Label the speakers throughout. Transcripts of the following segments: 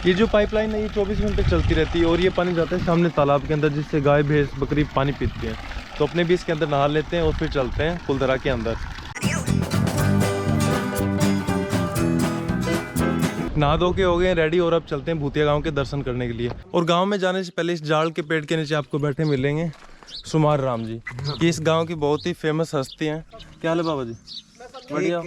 Speaker 1: ये जो पाइपलाइन है ये 24 घंटे चलती रहती है और ये पानी जाता है सामने तालाब के अंदर, जिससे गाय भैंस बकरी पानी पीती हैं। तो अपने भी इसके अंदर नहा लेते हैं और फिर चलते हैं कुलधरा के अंदर। नहा धो के हो गए रेडी और अब चलते हैं भूतिया गांव के दर्शन करने के लिए। और गांव में जाने से पहले इस जाड़ के पेड़ के नीचे आपको बैठे मिलेंगे सुमार राम जी। ये इस गांव की बहुत ही फेमस हस्ती हैं। क्या हाल है बाबा जी? बढ़िया,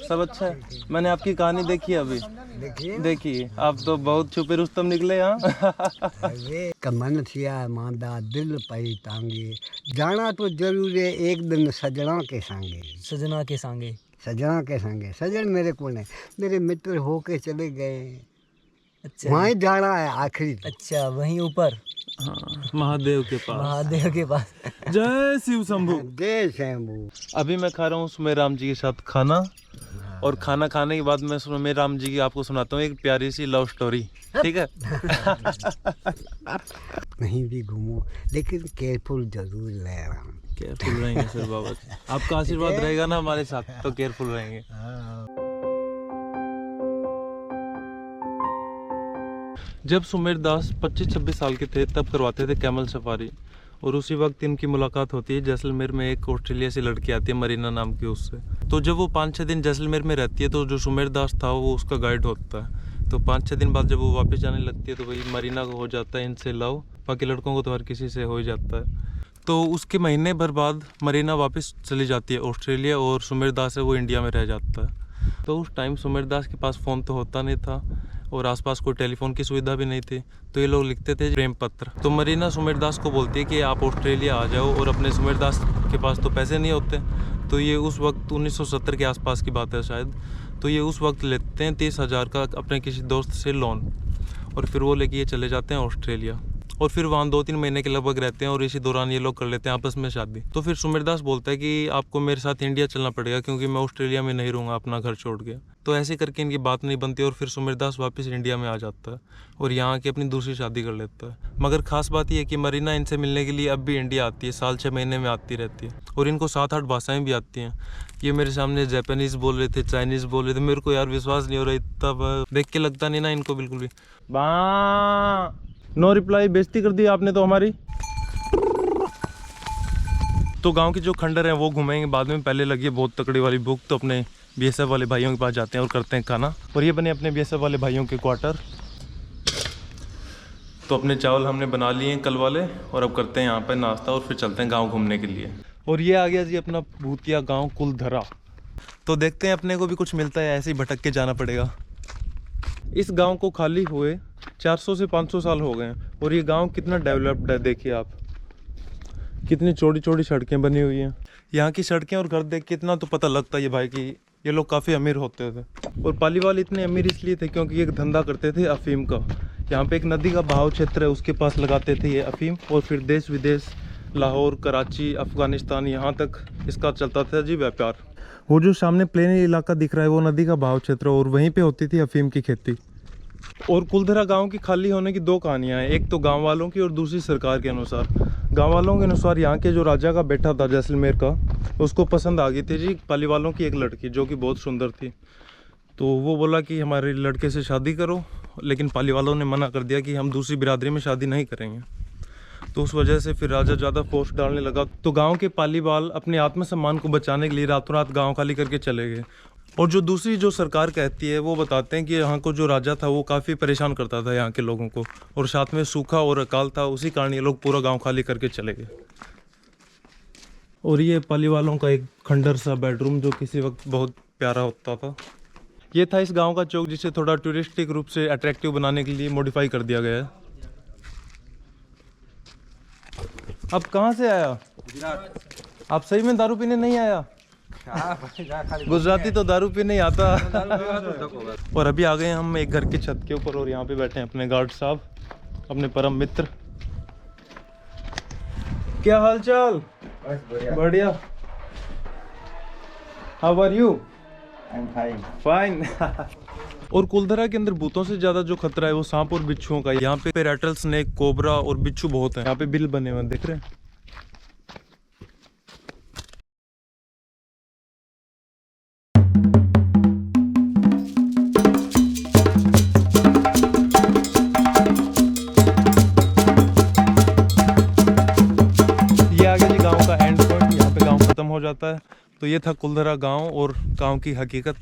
Speaker 1: सब अच्छा है। मैंने आपकी कहानी देखी है अभी। देखिए आप तो बहुत छुपे रुस्तम निकले यहाँ।
Speaker 2: कमन थिया मांदा दिल पई तांगे, जाना तो जरूर है एक दिन सजना के संगे।
Speaker 3: सजना के संगे?
Speaker 2: सजना के संगे। सजन मेरे को नहीं, मेरे मित्र होके चले गए।
Speaker 3: अच्छा,
Speaker 2: वहीं जाना है आखिरी।
Speaker 3: अच्छा, वहीं ऊपर।
Speaker 1: हाँ, महादेव के पास।
Speaker 3: महादेव के पास।
Speaker 1: जय शिव शंभू।
Speaker 2: जय शंभू।
Speaker 1: अभी मैं खा रहा हूँ सुमेर राम जी के साथ खाना, और खाना खाने के बाद मैं सुमेर राम जी की आपको सुनाता हूँ एक प्यारी सी लव स्टोरी। ठीक है?
Speaker 2: कहीं भी घूमो लेकिन केयरफुल जरूर रहना।
Speaker 1: केयरफुल रहेंगे सर बाबा जी, आपका आशीर्वाद रहेगा ना हमारे साथ तो केयरफुल रहेंगे। जब सुमेर दास 25-26 साल के थे तब करवाते थे कैमल सफारी, और उसी वक्त इनकी मुलाकात होती है जैसलमेर में एक ऑस्ट्रेलिया से लड़की आती है मरीना नाम की उससे। तो जब वो 5-6 दिन जैसलमेर में रहती है तो जो सुमेर दास था वो उसका गाइड होता है। तो 5-6 दिन बाद जब वो वापस जाने लगती है तो वही मरीना को हो जाता है इनसे लव। बाकी लड़कों को तो हर किसी से हो ही जाता है। तो उसके महीने भर बाद मरीना वापस चली जाती है ऑस्ट्रेलिया और सुमेर दास है वो इंडिया में रह जाता है। तो उस टाइम सुमेर दास के पास फ़ोन तो होता नहीं था और आसपास कोई टेलीफोन की सुविधा भी नहीं थी, तो ये लोग लिखते थे प्रेम पत्र। तो मरीना सुमेर दास को बोलती है कि आप ऑस्ट्रेलिया आ जाओ, और अपने सुमेर दास के पास तो पैसे नहीं होते। तो ये उस वक्त 1970 के आसपास की बात है शायद। तो ये उस वक्त लेते हैं 30,000 का अपने किसी दोस्त से लोन, और फिर वो लेके ये चले जाते हैं ऑस्ट्रेलिया। और फिर वहाँ 2-3 महीने के लगभग रहते हैं और इसी दौरान ये लोग कर लेते हैं आपस में शादी। तो फिर सुमेर दास बोलता है कि आपको मेरे साथ इंडिया चलना पड़ेगा क्योंकि मैं ऑस्ट्रेलिया में नहीं रहूँगा अपना घर छोड़ के। तो ऐसे करके इनकी बात नहीं बनती और फिर सुमेर दास वापस इंडिया में आ जाता है और यहाँ आके अपनी दूसरी शादी कर लेता है। मगर खास बात यह है कि मरीना इनसे मिलने के लिए अब भी इंडिया आती है, साल 6 महीने में आती रहती है, और इनको 7-8 भाषाएँ भी आती हैं। ये मेरे सामने जापानीज़ बोल रहे थे, चाइनीज़ बोल रहे थे। मेरे को यार विश्वास नहीं हो रहा, इतना देख के लगता नहीं ना इनको बिल्कुल भी। नो रिप्लाई, बेइज्जती कर दी आपने तो हमारी। तो गांव के जो खंडर हैं वो घूमेंगे बाद में, पहले लगी है बहुत तकड़ी वाली भूख। तो अपने बीएसएफ वाले भाइयों के पास जाते हैं और करते हैं खाना। और ये बने अपने बीएसएफ वाले भाइयों के क्वार्टर। तो अपने चावल हमने बना लिए हैं कल वाले, और अब करते हैं यहाँ पे नाश्ता और फिर चलते हैं गाँव घूमने के लिए। और ये आ गया जी अपना भूतिया गाँव कुलधरा। तो देखते हैं अपने को भी कुछ मिलता है, ऐसे ही भटक के जाना पड़ेगा। इस गांव को खाली हुए 400 से 500 साल हो गए हैं, और ये गांव कितना डेवलप्ड है देखिए आप। कितनी चौड़ी चौड़ी सड़कें बनी हुई हैं। यहाँ की सड़कें और घर देख के इतना तो पता लगता है भाई कि ये लोग काफ़ी अमीर होते थे। और पालीवाल इतने अमीर इसलिए थे क्योंकि एक धंधा करते थे अफीम का। यहाँ पे एक नदी का बहाव क्षेत्र है, उसके पास लगाते थे ये अफीम, और फिर देश विदेश, लाहौर, कराची, अफगानिस्तान, यहाँ तक इसका चलता था जी व्यापार। वो जो सामने प्लेन इलाका दिख रहा है वो नदी का बहाव क्षेत्र, और वहीं पे होती थी अफीम की खेती। और कुलधरा गांव की खाली होने की 2 कहानियां हैं, एक तो गांव वालों की और दूसरी सरकार के अनुसार। गांव वालों के अनुसार यहाँ के जो राजा का बेटा था जैसलमेर का, उसको पसंद आ गई थी जी पालीवालों की एक लड़की जो कि बहुत सुंदर थी। तो वो बोला कि हमारे लड़के से शादी करो, लेकिन पालीवालों ने मना कर दिया कि हम दूसरी बिरादरी में शादी नहीं करेंगे। तो उस वजह से फिर राजा ज़्यादा फोर्स डालने लगा। तो गांव के पालीवाल अपने आत्मसम्मान को बचाने के लिए रातों रात गांव खाली करके चले गए। और जो दूसरी जो सरकार कहती है वो बताते हैं कि यहाँ को जो राजा था वो काफ़ी परेशान करता था यहाँ के लोगों को, और साथ में सूखा और अकाल था, उसी कारण ये लोग पूरा गांव खाली करके चले गए। और ये पालीवालों का एक खंडर सा बेडरूम जो किसी वक्त बहुत प्यारा होता था। ये था इस गाँव का चौक, जिसे थोड़ा टूरिस्टिक रूप से अट्रैक्टिव बनाने के लिए मॉडिफाई कर दिया गया है। अब कहाँ से आया? आप सही में दारू पीने नहीं आया? गुजराती तो दारू पीने नहीं आता। और अभी आ गए हम एक घर की छत के ऊपर, और यहाँ पे बैठे हैं अपने गार्ड साहब, अपने परम मित्र। क्या हाल चाल? बढ़िया। How are you?
Speaker 2: I am fine.
Speaker 1: Fine. और कुलधरा के अंदर भूतों से ज्यादा जो खतरा है वो सांप और बिच्छुओं का। यहाँ पे रैटल स्नेक, कोबरा और बिच्छू बहुत हैं। यहाँ पे बिल बने हुए देख रहे हैं। जाता है। तो ये था कुलधरा गांव और गांव की हकीकत।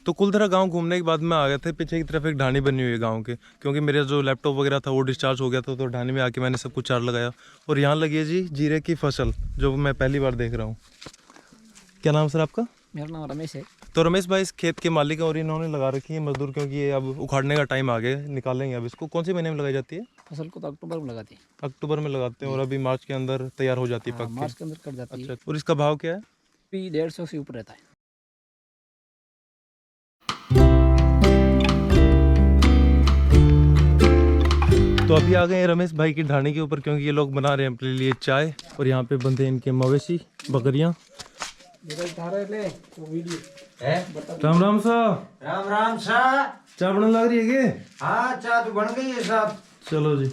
Speaker 1: तो कुलधरा गांव घूमने के बाद में आ गए थे, पीछे की तरफ एक ढाणी बनी हुई है गांव के, क्योंकि मेरा जो लैपटॉप वगैरह था वो डिस्चार्ज हो गया था। तो ढाणी में आके मैंने सब कुछ चार्ज लगाया। और यहाँ लगी है जी जीरे की फसल, जो मैं पहली बार देख रहा हूँ। क्या नाम सर आपका?
Speaker 3: मेरा नाम रमेश है।
Speaker 1: तो रमेश भाई इस खेत के मालिक हैं और इन्होंने लगा रखी है मजदूर, क्योंकि ये अब उखाड़ने का टाइम आ गया, निकालेंगे अब इसको। कौन से महीने में लगाई जाती है?
Speaker 3: फसल को तो अक्टूबर में लगाते हैं।
Speaker 1: अक्टूबर में लगाते हैं और अभी मार्च के अंदर तैयार हो जाती है पक
Speaker 3: मार्च
Speaker 1: के।
Speaker 3: के अंदर कट जाती है।
Speaker 1: अच्छा, और इसका भाव क्या है?
Speaker 3: अभी 150 से ऊपर रहता है।
Speaker 1: तो अभी आ गए हैं रमेश भाई की ढाणी के ऊपर, क्योंकि ये लोग बना रहे हैं अपने लिए चाय। और यहाँ पे बंधे इनके मवेशी बकरियाँ। राम राम सा।
Speaker 2: राम राम सा।
Speaker 1: चाय बनने लग रही है क्या?
Speaker 2: हाँ चाय तो बन गई है साहब।
Speaker 1: चलो जी।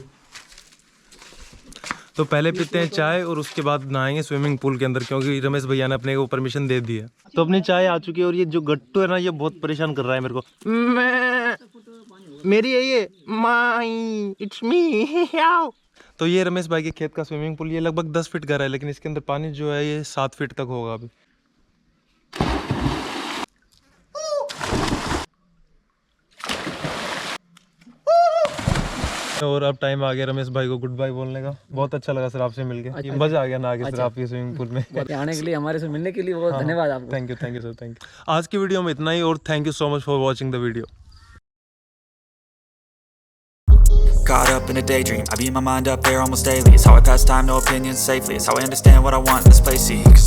Speaker 1: तो पहले पीते हैं चाय और उसके बाद नहाएंगे स्विमिंग पूल के अंदर, क्योंकि रमेश भैया ने अपने को परमिशन दे दी है। तो अपनी चाय आ चुकी है और ये जो गट्टू है ना, ये बहुत परेशान कर रहा है मेरे को। मेरी है ये, माई इट्स मी। तो ये रमेश भाई के खेत का स्विमिंग पूल, ये लगभग 10 फीट गहरा है, लेकिन इसके अंदर पानी जो है ये 7 फीट तक होगा अभी। और अब टाइम आ गया रमेश भाई को गुड बाय बोलने का। बहुत अच्छा लगा सर आपसे मिलके, ये मजा आ गया ना आगे सर आपके स्विमिंग पूल में।
Speaker 3: आने के लिए, हमारे से मिलने के लिए बहुत धन्यवाद आपको।
Speaker 1: Thank you sir, thank you. आज की वीडियो में इतना ही और thank you so much for watching the video.
Speaker 4: Caught up in a daydream, I beat my mind up there almost daily. It's how I pass time, no opinions safely. It's how I understand what I want in this place, see. 'Cause every